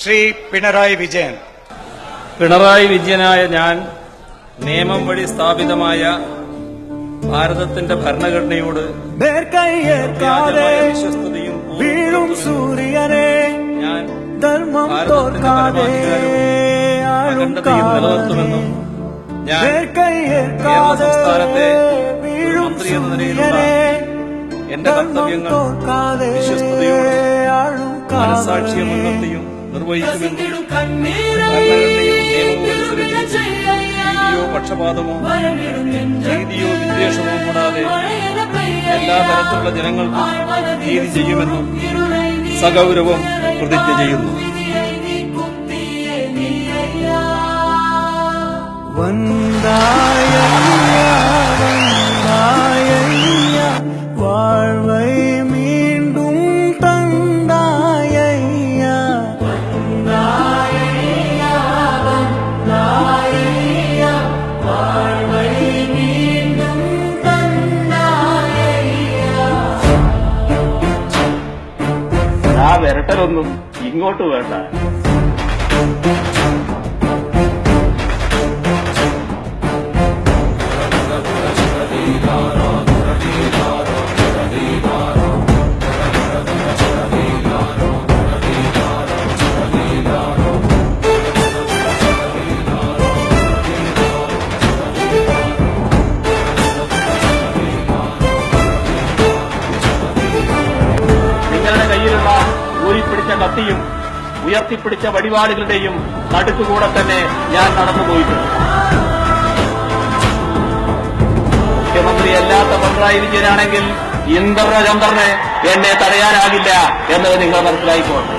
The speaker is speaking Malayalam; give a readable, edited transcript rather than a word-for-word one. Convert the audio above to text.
ശ്രീ പിണറായി വിജയൻ. പിണറായി വിജയനായ ഞാൻ നിയമം വഴി സ്ഥാപിതമായ ഭാരതത്തിന്റെ ഭരണഘടനയോട് വിശ്വസ്തയും വീഴും സൂര്യനെ ഞാൻ ധർമ്മം ഭാരതത്തിന്റെ അഖണ്ഡതയും നിലനിർത്തുമെന്നും ഞാൻ കേരള സംസ്ഥാനത്തെ ഒരു മന്ത്രി എന്ന നിലയിലുള്ള എന്റെ കർത്തവ്യങ്ങൾ വിശ്വസ്തയോടും മനസാക്ഷിയെ മുൻനിർത്തിയും നിർവഹിക്കുമെന്നും ഭരണഘടനയും നിയമവും അനുസരിച്ച് നീതിയോ പക്ഷപാതമോ നീതിയോ വിദ്വേഷമോ കൂടാതെ എല്ലാ തരത്തിലുള്ള ജനങ്ങൾക്കും നീതി ചെയ്യുമെന്നും സഗൗരവം പ്രതിജ്ഞ ചെയ്യുന്നു. வாழ்வை மீண்டும் தந்தாயையா வாழ்வை மீண்டும் தந்தாயையா. ആ വിരട്ടലൊന്നും ഇങ്ങോട്ട് വേണ്ട. നിങ്ങളുടെ കയ്യിലുള്ള ഊരിപ്പിടിച്ച കത്തിയും ഉയർത്തിപ്പിടിച്ച വടിവാളുകളുടെയും നടുക്കുകൂടെ തന്നെ ഞാൻ നടന്നുപോയിട്ടുണ്ട്. മുഖ്യമന്ത്രിയല്ലാത്ത പിണറായി വിജയനാണെങ്കിൽ ഇന്ദ്രചന്ദ്രന് എന്നെ തടയാനാകില്ല എന്നത് നിങ്ങൾ മനസ്സിലായിക്കോട്ടെ.